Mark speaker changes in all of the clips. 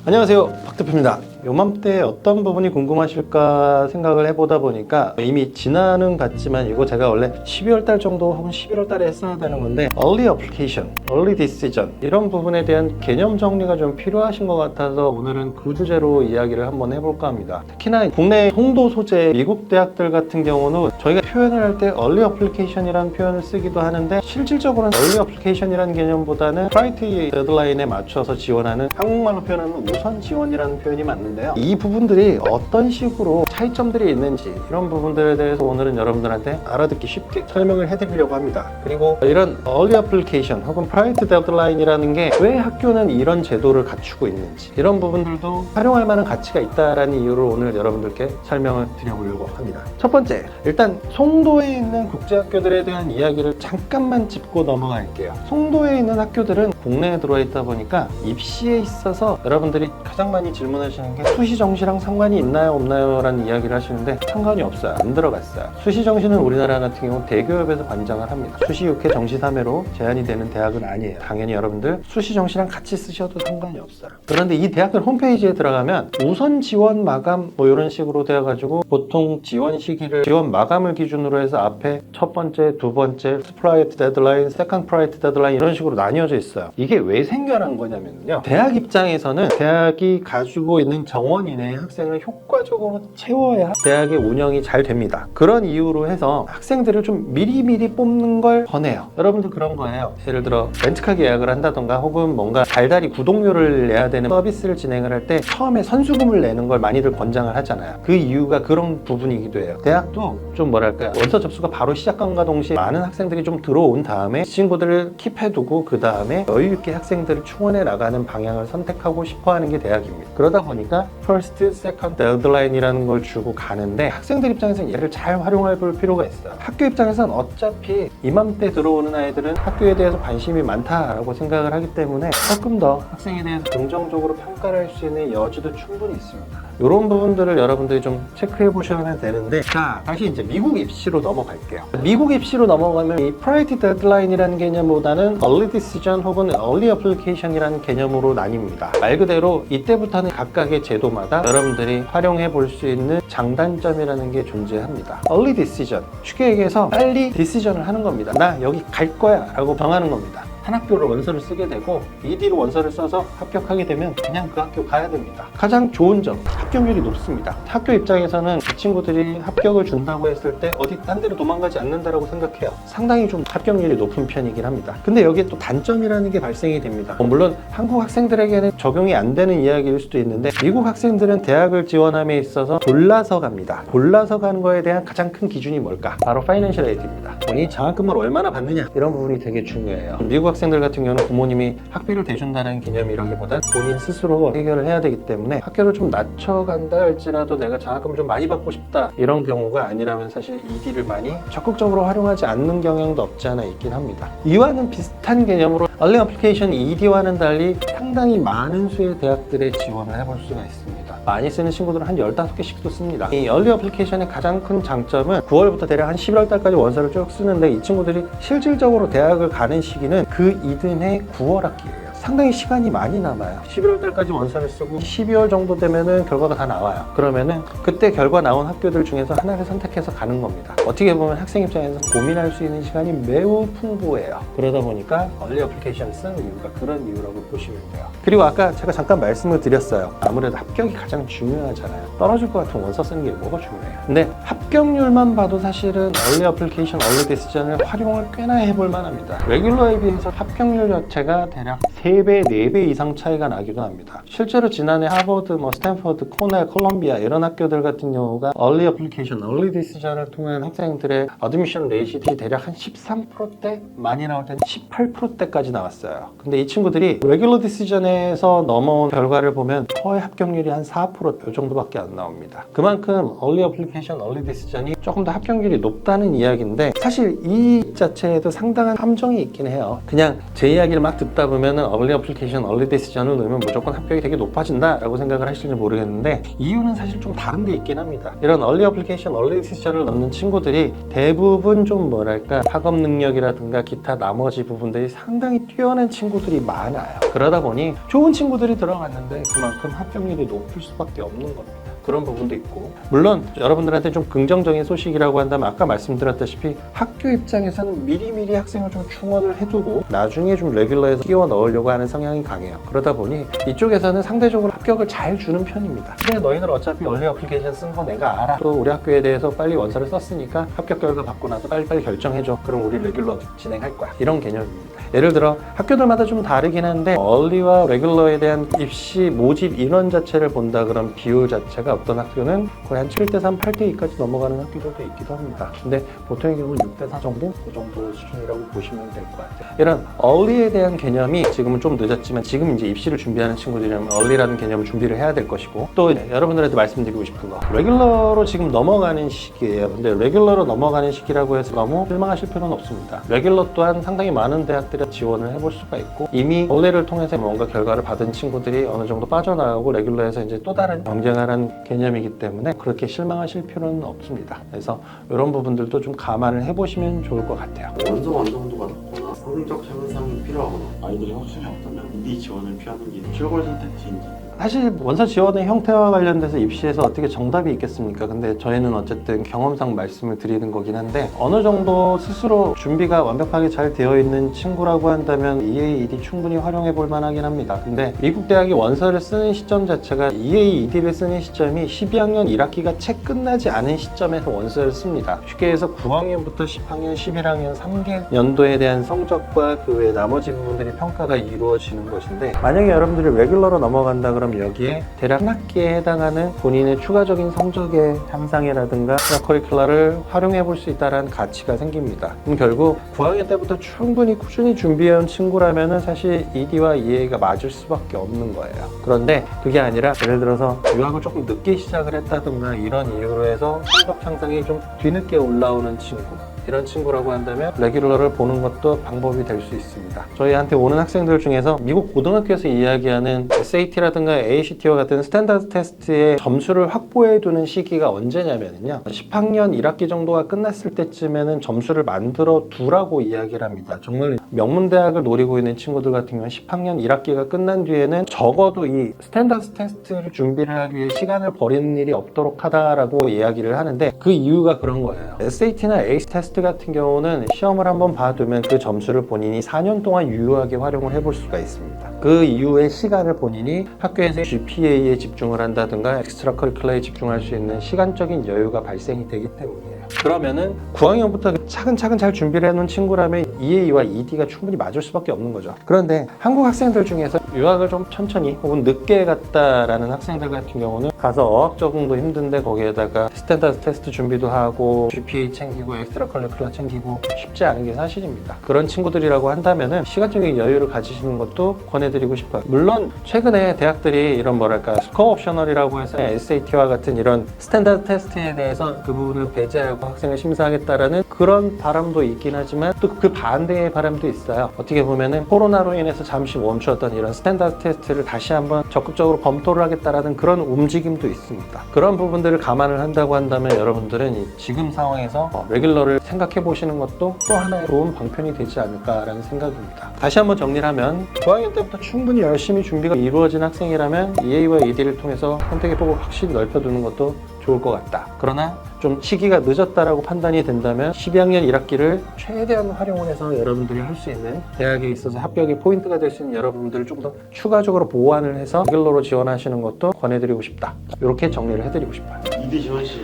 Speaker 1: 안녕하세요, 박 대표입니다. 요맘때 어떤 부분이 궁금하실까 생각을 해보다 보니까 이미 지나는 같지만 이거 제가 원래 12월 달 정도 혹은 11월 달에 했어야 되는 건데 Early Application, Early Decision 이런 부분에 대한 개념 정리가 좀 필요하신 것 같아서 오늘은 그 주제로 이야기를 한번 해볼까 합니다. 특히나 국내 송도 소재 미국 대학들 같은 경우는 저희가 표현을 할 때 Early Application이라는 표현을 쓰기도 하는데 실질적으로는 Early Application이라는 개념보다는 Priority Deadline에 맞춰서 지원하는 한국말로 표현하면 우선 지원이라는 표현이 맞는데 이 부분들이 어떤 식으로 차이점들이 있는지 이런 부분들에 대해서 오늘은 여러분들한테 알아듣기 쉽게 설명을 해드리려고 합니다. 그리고 이런 Early Application 혹은 Priority Deadline이라는 게 왜 학교는 이런 제도를 갖추고 있는지 이런 부분들도 활용할 만한 가치가 있다라는 이유로 오늘 여러분들께 설명을 드려보려고 합니다. 첫 번째, 일단 송도에 있는 국제학교들에 대한 이야기를 잠깐만 짚고 넘어갈게요. 송도에 있는 학교들은 국내에 들어와 있다 보니까 입시에 있어서 여러분들이 가장 많이 질문하시는 게 수시 정시랑 상관이 있나요 없나요 라는 이야기를 하시는데 상관이 없어요. 안 들어갔어요. 수시 정시는 우리나라 같은 경우 대교협에서 관장을 합니다. 수시 6회 정시 3회로 제한이 되는 대학은 아니에요. 당연히 여러분들 수시 정시랑 같이 쓰셔도 상관이 없어요. 그런데 이 대학들 홈페이지에 들어가면 우선 지원 마감 뭐 이런 식으로 되어가지고 보통 지원 시기를 지원 마감을 기준으로 해서 앞에 첫 번째, 두 번째 Priority Deadline, Second Priority Deadline 이런 식으로 나뉘어져 있어요. 이게 왜 생겨난 거냐면요. 대학 입장에서는 대학이 가지고 있는 정원 이내의 학생을 효과적으로 채워야 대학의 운영이 잘 됩니다. 그런 이유로 해서 학생들을 좀 미리미리 뽑는 걸 권해요. 여러분들 그런 거예요. 예를 들어 렌트카 계약을 한다던가 혹은 뭔가 달달이 구독료를 내야 되는 서비스를 진행을 할 때 처음에 선수금을 내는 걸 많이들 권장을 하잖아요. 그 이유가 그런 부분이기도 해요. 대학도 좀 뭐랄까요, 원서 접수가 바로 시작함과 동시에 많은 학생들이 좀 들어온 다음에 친구들을 킵해두고 그 다음에 여유있게 학생들을 충원해 나가는 방향을 선택하고 싶어하는 게 대학입니다. 그러다 보니까 First, Second Deadline이라는 걸 주고 가는데 학생들 입장에서는 얘를 잘 활용해 볼 필요가 있어요. 학교 입장에서는 어차피 이맘때 들어오는 아이들은 학교에 대해서 관심이 많다라고 생각을 하기 때문에 조금 더 학생에 대해서 긍정적으로 평가를 할 수 있는 여지도 충분히 있습니다. 이런 부분들을 여러분들이 좀 체크해 보셔야 되는데, 자, 다시 이제 미국 입시로 넘어갈게요. 미국 입시로 넘어가면 이 Priority Deadline이라는 개념보다는 Early Decision 혹은 Early Application이라는 개념으로 나뉩니다. 말 그대로 이때부터는 각각의 제도마다 여러분들이 활용해 볼 수 있는 장단점이라는 게 존재합니다. Early Decision, 쉽게 얘기해서 빨리 디시전을 하는 겁니다. 나 여기 갈 거야 라고 정하는 겁니다. 한 학교로 원서를 쓰게 되고 ED로 원서를 써서 합격하게 되면 그냥 그 학교 가야 됩니다. 가장 좋은 점, 합격률이 높습니다. 학교 입장에서는 그 친구들이 합격을 준다고 했을 때 어디 딴 데로 도망가지 않는다라고 생각해요. 상당히 좀 합격률이 높은 편이긴 합니다. 근데 여기에 또 단점이라는 게 발생이 됩니다. 물론 한국 학생들에게는 적용이 안 되는 이야기일 수도 있는데 미국 학생들은 대학을 지원함에 있어서 골라서 갑니다. 골라서 가는 거에 대한 가장 큰 기준이 뭘까? 바로 Financial Aid입니다. 본인이 장학금을 얼마나 받느냐 이런 부분이 되게 중요해요. 미국 학생들 같은 경우는 부모님이 학비를 대준다는 개념이라기보단 본인 스스로 해결을 해야 되기 때문에 학교를 좀 낮춰간다 할지라도 내가 장학금을 좀 많이 받고 싶다 이런 경우가 아니라면 사실 ED를 많이 적극적으로 활용하지 않는 경향도 없지 않아 있긴 합니다. 이와는 비슷한 개념으로 Early Application ED와는 달리 상당히 많은 수의 대학들에 지원을 해볼 수가 있습니다. 많이 쓰는 친구들은 한 15개씩도 씁니다. 이 Early Application의 가장 큰 장점은 9월부터 대략 한 11월 달까지 원서를 쭉 쓰는데 이 친구들이 실질적으로 대학을 가는 시기는 그 이듬해 9월 학기예요. 상당히 시간이 많이 남아요. 11월 달까지 원서를 쓰고 12월 정도 되면은 결과가 다 나와요. 그러면은 그때 결과 나온 학교들 중에서 하나를 선택해서 가는 겁니다. 어떻게 보면 학생 입장에서 고민할 수 있는 시간이 매우 풍부해요. 그러다 보니까 Early Application 쓰는 이유가 그런 이유라고 보시면 돼요. 그리고 아까 제가 잠깐 말씀을 드렸어요. 아무래도 합격이 가장 중요하잖아요. 떨어질 것 같은 원서 쓰는 게 뭐가 중요해요. 근데 합격률만 봐도 사실은 Early Application, Early Decision을 활용을 꽤나 해볼 만합니다. 레귤러에 비해서 합격률 자체가 대략 3배, 4배 이상 차이가 나기도 합니다. 실제로 지난해 하버드, 스탠퍼드, 코넬, 콜롬비아 이런 학교들 같은 경우가 Early Application, Early Decision을 통한 학생들의 Admission Rate이 대략 한 13%대, 많이 나올 때는 18%대까지 나왔어요. 근데 이 친구들이 Regular Decision에서 넘어온 결과를 보면 거의 합격률이 한 4% 이 정도밖에 안 나옵니다. 그만큼 Early Application, Early Decision이 조금 더 합격률이 높다는 이야기인데 사실 이 자체에도 상당한 함정이 있긴 해요. 그냥 제 이야기를 막 듣다 보면은 얼리 어플리케이션, 얼리 디시전을 넣으면 무조건 합격이 되게 높아진다 라고 생각을 하실지 모르겠는데 이유는 사실 좀 다른 데 있긴 합니다. 이런 얼리 어플리케이션, 얼리 디시전을 넣는 친구들이 대부분 좀 뭐랄까 학업 능력이라든가 기타 나머지 부분들이 상당히 뛰어난 친구들이 많아요. 그러다 보니 좋은 친구들이 들어갔는데 그만큼 합격률이 높을 수밖에 없는 겁니다. 그런 부분도 있고, 물론 여러분들한테 좀 긍정적인 소식이라고 한다면 아까 말씀드렸다시피 학교 입장에서는 미리미리 학생을 좀 충원을 해두고 나중에 좀 레귤러에서 끼워 넣으려고 하는 성향이 강해요. 그러다 보니 이쪽에서는 상대적으로 합격을 잘 주는 편입니다. 근데 너희들 어차피 얼리 어플리케이션 쓴 거 내가 알아, 또 우리 학교에 대해서 빨리 원서를 썼으니까 합격 결과 받고 나서 빨리빨리 결정해줘, 그럼 우리 레귤러 진행할 거야, 이런 개념입니다. 예를 들어 학교들마다 좀 다르긴 한데 얼리와 레귤러에 대한 입시 모집 인원 자체를 본다 그런 비율 자체가 어떤 학교는 거의 한 7대3, 8대2까지 넘어가는 학교들도 있기도 합니다. 근데 보통의 경우는 6대4 정도? 그 정도 수준이라고 보시면 될 것 같아요. 이런 얼리에 대한 개념이 지금은 좀 늦었지만 지금 이제 입시를 준비하는 친구들이라면 얼리라는 개념을 준비를 해야 될 것이고, 또 여러분들한테 말씀드리고 싶은 거, 레귤러로 지금 넘어가는 시기예요. 근데 레귤러로 넘어가는 시기라고 해서 너무 실망하실 필요는 없습니다. 레귤러 또한 상당히 많은 대학들이 지원을 해볼 수가 있고, 이미 얼리를 통해서 뭔가 결과를 받은 친구들이 어느 정도 빠져나가고 레귤러에서 이제 또 다른 경쟁하는 개념이기 때문에 그렇게 실망하실 필요는 없습니다. 그래서 이런 부분들도 좀 감안을 해보시면 좋을 것 같아요.
Speaker 2: 원서 완성도가 낮거나 성적 향상이 필요하거나 아이들이 확실히 없다면 ED 지원을 피하는 게 최고의 선택지인지.
Speaker 1: 사실 원서 지원의 형태와 관련돼서 입시에서 어떻게 정답이 있겠습니까? 근데 저희는 어쨌든 경험상 말씀을 드리는 거긴 한데, 어느 정도 스스로 준비가 완벽하게 잘 되어 있는 친구라고 한다면 EA, ED 충분히 활용해 볼 만하긴 합니다. 근데 미국 대학이 원서를 쓰는 시점 자체가 EA, ED를 쓰는 시점이 12학년 1학기가 채 끝나지 않은 시점에서 원서를 씁니다. 쉽게 해서 9학년부터 10학년, 11학년 3개 연도에 대한 성적과 그 외 나머지 부분들이 평가가 이루어지는 것인데, 만약에 여러분들이 레귤러로 넘어간다 그러면 여기에 대략 한 학기에 해당하는 본인의 추가적인 성적의 향상이라든가 커리큘러를 활용해 볼 수 있다는 가치가 생깁니다. 그럼 결국 9학년 때부터 충분히 꾸준히 준비해온 친구라면 사실 ED와 EA가 맞을 수밖에 없는 거예요. 그런데 그게 아니라 예를 들어서 유학을 조금 늦게 시작을 했다든가 이런 이유로 해서 성적 향상이 좀 뒤늦게 올라오는 친구, 이런 친구라고 한다면 레귤러를 보는 것도 방법이 될 수 있습니다. 저희한테 오는 학생들 중에서 미국 고등학교에서 이야기하는 SAT라든가 ACT와 같은 스탠다드 테스트의 점수를 확보해 두는 시기가 언제냐면요, 10학년 1학기 정도가 끝났을 때쯤에는 점수를 만들어 두라고 이야기를 합니다. 정말 명문대학을 노리고 있는 친구들 같은 경우는 10학년 1학기가 끝난 뒤에는 적어도 이 스탠다드 테스트를 준비를 하기 위해 시간을 버리는 일이 없도록 하다라고 이야기를 하는데, 그 이유가 그런 거예요. SAT나 ACT 테스트 같은 경우는 시험을 한번 봐두면 그 점수를 본인이 4년 동안 유효하게 활용을 해볼 수가 있습니다. 그 이후의 시간을 본인이 학교에서 GPA에 집중을 한다든가 엑스트라 커리큘러에 집중할 수 있는 시간적인 여유가 발생이 되기 때문이에요. 그러면은 9학년부터 차근차근 잘 준비를 해놓은 친구라면 EA와 ED가 충분히 맞을 수밖에 없는 거죠. 그런데 한국 학생들 중에서 유학을 좀 천천히 혹은 늦게 갔다라는 학생들 같은 경우는 가서 어학 적응도 힘든데 거기에다가 스탠다드 테스트 준비도 하고 GPA 챙기고 엑스트라 커리큘러 챙기고 쉽지 않은 게 사실입니다. 그런 친구들이라고 한다면은 시간적인 여유를 가지시는 것도 권해드리고 싶어요. 물론 최근에 대학들이 이런 뭐랄까 스코어 옵셔널이라고 해서 SAT와 같은 이런 스탠다드 테스트에 대해서 그 부분을 배제하고 학생을 심사하겠다라는 그런 바람도 있긴 하지만 또 그 반대의 바람도 있어요. 어떻게 보면은 코로나로 인해서 잠시 멈추었던 이런 스탠다드 테스트를 다시 한번 적극적으로 검토를 하겠다라는 그런 움직임도 있습니다. 그런 부분들을 감안을 한다고 한다면 여러분들은 지금 상황에서 레귤러를 생각해 보시는 것도 또 하나의 좋은 방편이 되지 않을까라는 생각입니다. 다시 한번 정리를 하면 9학년 때부터 충분히 열심히 준비가 이루어진 학생이라면 EA와 ED를 통해서 선택의 폭을 확실히 넓혀두는 것도 좋을 것 같다. 그러나 좀 시기가 늦었다라고 판단이 된다면 12학년 1학기를 최대한 활용을 해서 여러분들이 할 수 있는 대학에 있어서 합격의 포인트가 될 수 있는 여러분들을 좀 더 추가적으로 보완을 해서 레귤러로 지원하시는 것도 권해드리고 싶다. 이렇게 정리를 해드리고 싶어요.
Speaker 2: ED 지원 시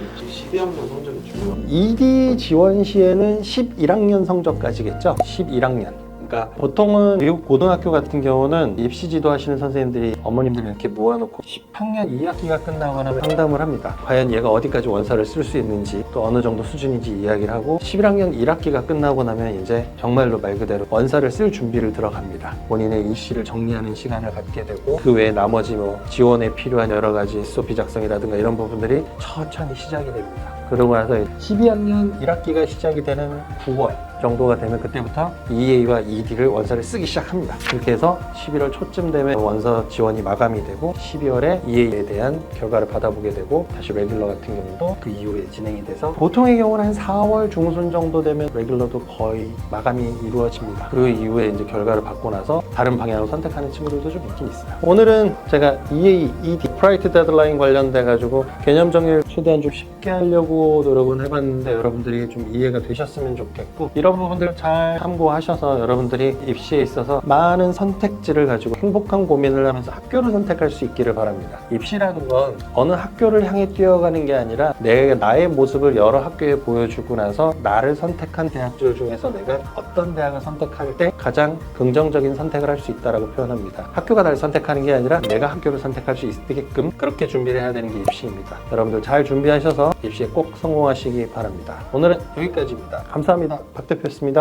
Speaker 2: 12학년 성적이 중요합니다.
Speaker 1: ED 지원 시에는 11학년 성적까지겠죠? 11학년. 그러니까 보통은 미국 고등학교 같은 경우는 입시 지도하시는 선생님들이 어머님들 이렇게 모아놓고 10학년 2학기가 끝나고 나면 상담을 합니다. 과연 얘가 어디까지 원서를 쓸 수 있는지 또 어느 정도 수준인지 이야기를 하고 11학년 1학기가 끝나고 나면 이제 정말로 말 그대로 원서를 쓸 준비를 들어갑니다. 본인의 일시를 정리하는 시간을 갖게 되고 그 외에 나머지 뭐 지원에 필요한 여러 가지 SOP 작성이라든가 이런 부분들이 천천히 시작이 됩니다. 그러고 나서 12학년 1학기가 시작이 되는 9월 정도가 되면 그때부터 EA와 ED를 원서를 쓰기 시작합니다. 그렇게 해서 11월 초쯤 되면 원서 지원이 마감이 되고 12월에 EA에 대한 결과를 받아보게 되고 다시 레귤러 같은 경우도 그 이후에 진행이 돼서 보통의 경우는 한 4월 중순 정도 되면 레귤러도 거의 마감이 이루어집니다. 그 이후에 이제 결과를 받고 나서 다른 방향으로 선택하는 친구들도 좀 있긴 있어요. 오늘은 제가 EA, ED, 프라이트 데드라인 관련돼 가지고 개념 정리를 최대한 좀 쉽게 하려고 노력은 해봤는데 여러분들이 좀 이해가 되셨으면 좋겠고 이런 부분들을 잘 참고하셔서 여러분들이 입시에 있어서 많은 선택지를 가지고 행복한 고민을 하면서 학교를 선택할 수 있기를 바랍니다. 입시라는 건 어느 학교를 향해 뛰어가는 게 아니라 나의 모습을 여러 학교에 보여주고 나서 나를 선택한 대학들 중에서 내가 어떤 대학을 선택할 때 가장 긍정적인 선택을 할 수 있다고 표현합니다. 학교가 나를 선택하는 게 아니라 내가 학교를 선택할 수 있게끔 그렇게 준비를 해야 되는 게 입시입니다. 여러분들 잘 준비하셔서 입시에 꼭 성공하시기 바랍니다. 오늘은 여기까지입니다. 감사합니다. 박 대표였습니다.